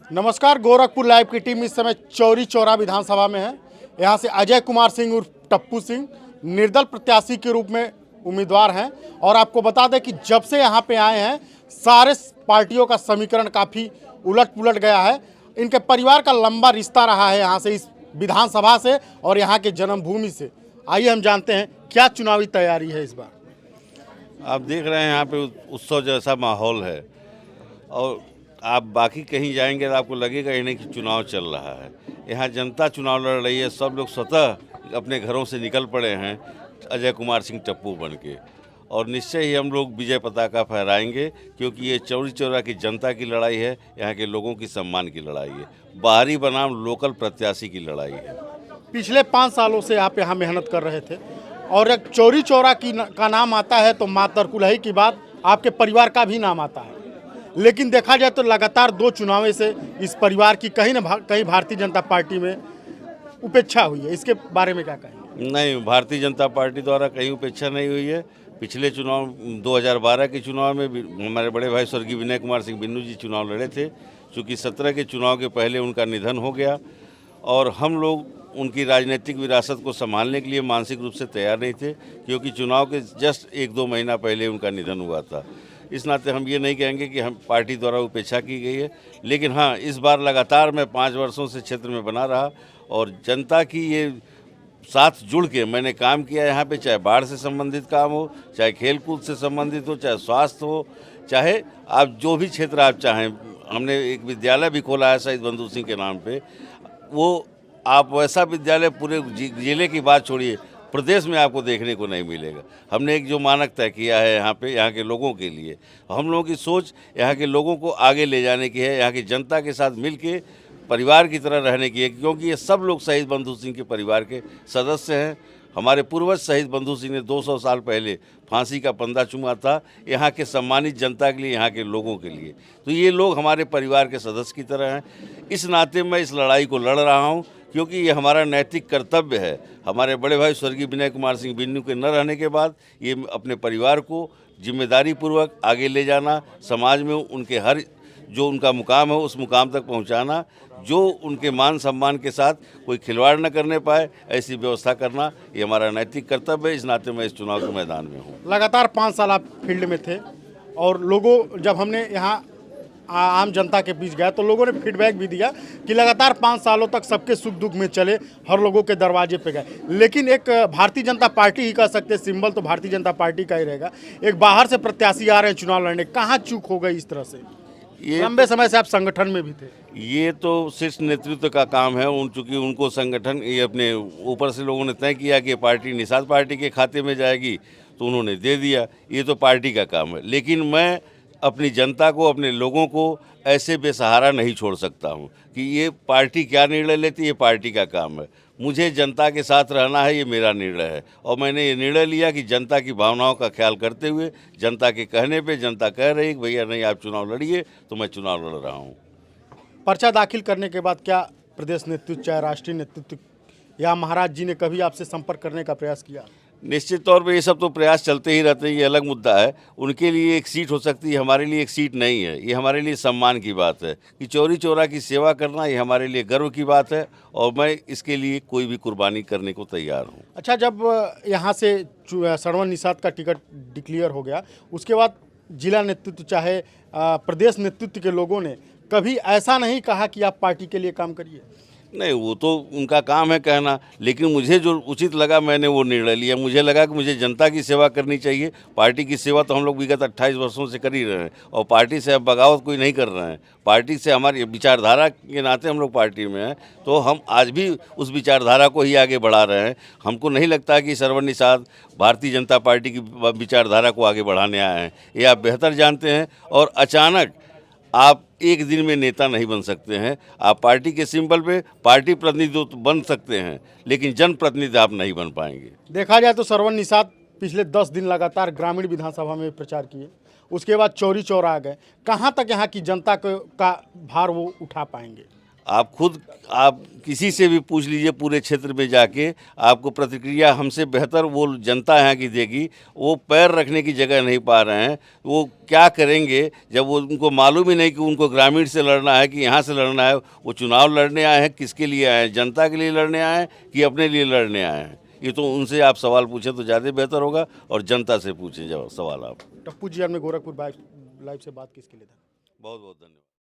नमस्कार, गोरखपुर लाइव की टीम इस समय चौरी चौरा विधानसभा में है। यहाँ से अजय कुमार सिंह उर्फ टप्पू सिंह निर्दल प्रत्याशी के रूप में उम्मीदवार हैं। और आपको बता दें कि जब से यहाँ पे आए हैं सारे पार्टियों का समीकरण काफ़ी उलट पुलट गया है। इनके परिवार का लंबा रिश्ता रहा है यहाँ से, इस विधानसभा से और यहाँ के जन्मभूमि से। आइए हम जानते हैं क्या चुनावी तैयारी है इस बार। आप देख रहे हैं यहाँ पे उत्सव जैसा माहौल है और आप बाकी कहीं जाएंगे तो आपको लगेगा ही नहीं कि चुनाव चल रहा है। यहाँ जनता चुनाव लड़ रही है, सब लोग स्वतः अपने घरों से निकल पड़े हैं अजय कुमार सिंह टप्पू बन के, और निश्चय ही हम लोग विजय पताका फहराएंगे, क्योंकि ये चौरी चौरा की जनता की लड़ाई है, यहाँ के लोगों की सम्मान की लड़ाई है, बाहरी बनाम लोकल प्रत्याशी की लड़ाई है। पिछले 5 सालों से आप यहाँ मेहनत कर रहे थे और एक चौरी चौरा का नाम आता है तो माँ तरकुलही की बात आपके परिवार का भी नाम आता है। लेकिन देखा जाए तो लगातार 2 चुनावों से इस परिवार की कहीं न कहीं भारतीय जनता पार्टी में उपेक्षा हुई है। इसके बारे में क्या कहेंगे? नहीं, भारतीय जनता पार्टी द्वारा कहीं उपेक्षा नहीं हुई है। पिछले चुनाव 2012 के चुनाव में हमारे बड़े भाई स्वर्गीय विनय कुमार सिंह बिन्नू जी चुनाव लड़े थे। चूँकि 17 के चुनाव के पहले उनका निधन हो गया और हम लोग उनकी राजनीतिक विरासत को संभालने के लिए मानसिक रूप से तैयार नहीं थे, क्योंकि चुनाव के जस्ट 1-2 महीना पहले उनका निधन हुआ था। इस नाते हम ये नहीं कहेंगे कि हम पार्टी द्वारा उपेक्षा की गई है, लेकिन हाँ, इस बार लगातार मैं 5 वर्षों से क्षेत्र में बना रहा और जनता की ये साथ जुड़ के मैंने काम किया यहाँ पे, चाहे बाढ़ से संबंधित काम हो, चाहे खेलकूद से संबंधित हो, चाहे स्वास्थ्य हो, चाहे आप जो भी क्षेत्र आप चाहें। हमने एक विद्यालय भी खोला है शहीद बंधु सिंह के नाम पे। वो आप वैसा विद्यालय पूरे जिले की बात छोड़िए, प्रदेश में आपको देखने को नहीं मिलेगा। हमने एक जो मानक तय किया है यहाँ पे, यहाँ के लोगों के लिए, हम लोगों की सोच यहाँ के लोगों को आगे ले जाने की है, यहाँ की जनता के साथ मिल के परिवार की तरह रहने की है, क्योंकि ये सब लोग शहीद बंधु सिंह के परिवार के सदस्य हैं। हमारे पूर्वज शहीद बंधु सिंह ने 200 साल पहले फांसी का फंदा चूमा था यहाँ के सम्मानित जनता के लिए, यहाँ के लोगों के लिए। तो ये लोग हमारे परिवार के सदस्य की तरह हैं। इस नाते मैं इस लड़ाई को लड़ रहा हूँ, क्योंकि ये हमारा नैतिक कर्तव्य है। हमारे बड़े भाई स्वर्गीय विनय कुमार सिंह बिन्नू के न रहने के बाद ये अपने परिवार को जिम्मेदारी पूर्वक आगे ले जाना, समाज में उनके हर जो उनका मुकाम है उस मुकाम तक पहुंचाना, जो उनके मान सम्मान के साथ कोई खिलवाड़ न करने पाए, ऐसी व्यवस्था करना, ये हमारा नैतिक कर्तव्य है। इस नाते मैं इस चुनाव के मैदान में हूँ। लगातार 5 साल आप फील्ड में थे और लोगों, जब हमने यहाँ आम जनता के बीच गया तो लोगों ने फीडबैक भी दिया कि लगातार 5 सालों तक सबके सुख दुख में चले, हर लोगों के दरवाजे पे गए। लेकिन एक भारतीय जनता पार्टी ही कह सकते, सिंबल तो भारतीय जनता पार्टी का ही रहेगा। एक बाहर से प्रत्याशी आ रहे हैं चुनाव लड़ने, कहाँ चूक हो गई इस तरह से? ये लंबे समय से आप संगठन में भी थे। ये तो शीर्ष नेतृत्व का काम है। चूँकि उनको संगठन ये अपने ऊपर से लोगों ने तय किया कि पार्टी निषाद पार्टी के खाते में जाएगी तो उन्होंने दे दिया, ये तो पार्टी का काम है। लेकिन मैं अपनी जनता को, अपने लोगों को ऐसे बेसहारा नहीं छोड़ सकता हूँ कि ये पार्टी क्या निर्णय लेती है, ये पार्टी का काम है। मुझे जनता के साथ रहना है, ये मेरा निर्णय है और मैंने ये निर्णय लिया कि जनता की भावनाओं का ख्याल करते हुए, जनता के कहने पे, जनता कह रही है कि भैया नहीं आप चुनाव लड़िए, तो मैं चुनाव लड़ रहा हूँ। पर्चा दाखिल करने के बाद क्या प्रदेश नेतृत्व, चाहे राष्ट्रीय नेतृत्व या महाराज जी ने कभी आपसे संपर्क करने का प्रयास किया? निश्चित तौर पे ये सब तो प्रयास चलते ही रहते हैं, ये अलग मुद्दा है। उनके लिए एक सीट हो सकती है, हमारे लिए एक सीट नहीं है। ये हमारे लिए सम्मान की बात है कि चौरी चौरा की सेवा करना, ये हमारे लिए गर्व की बात है और मैं इसके लिए कोई भी कुर्बानी करने को तैयार हूँ। अच्छा, जब यहाँ से श्रवण निषाद का टिकट डिक्लेयर हो गया, उसके बाद जिला नेतृत्व चाहे प्रदेश नेतृत्व के लोगों ने कभी ऐसा नहीं कहा कि आप पार्टी के लिए काम करिए? नहीं, वो तो उनका काम है कहना, लेकिन मुझे जो उचित लगा मैंने वो निर्णय लिया। मुझे लगा कि मुझे जनता की सेवा करनी चाहिए। पार्टी की सेवा तो हम लोग विगत 28 वर्षों से कर ही रहे हैं और पार्टी से अब बगावत कोई नहीं कर रहे हैं। पार्टी से हमारी विचारधारा के नाते हम लोग पार्टी में हैं, तो हम आज भी उस विचारधारा को ही आगे बढ़ा रहे हैं। हमको नहीं लगता कि श्रवण निषाद भारतीय जनता पार्टी की विचारधारा को आगे बढ़ाने आए हैं, ये आप बेहतर जानते हैं। और अचानक आप एक दिन में नेता नहीं बन सकते हैं। आप पार्टी के सिंबल पे पार्टी प्रतिनिधि तो बन सकते हैं, लेकिन जनप्रतिनिधि आप नहीं बन पाएंगे। देखा जाए तो श्रवण निषाद पिछले 10 दिन लगातार ग्रामीण विधानसभा में प्रचार किए, उसके बाद चौरी चौरा आ गए। कहाँ तक यहाँ की जनता का भार वो उठा पाएंगे? आप खुद आप किसी से भी पूछ लीजिए पूरे क्षेत्र में जाके, आपको प्रतिक्रिया हमसे बेहतर वो जनता यहाँ की देगी। वो पैर रखने की जगह नहीं पा रहे हैं, वो क्या करेंगे जब वो उनको मालूम ही नहीं कि उनको ग्रामीण से लड़ना है कि यहाँ से लड़ना है। वो चुनाव लड़ने आए हैं, किसके लिए आए हैं? जनता के लिए लड़ने आए हैं कि अपने लिए लड़ने आए हैं? ये तो उनसे आप सवाल पूछें तो ज़्यादा बेहतर होगा, और जनता से पूछें जब सवाल आप। टप्पू जी हमने गोरखपुर लाइव से बात की, इसके लिए था। बहुत बहुत धन्यवाद।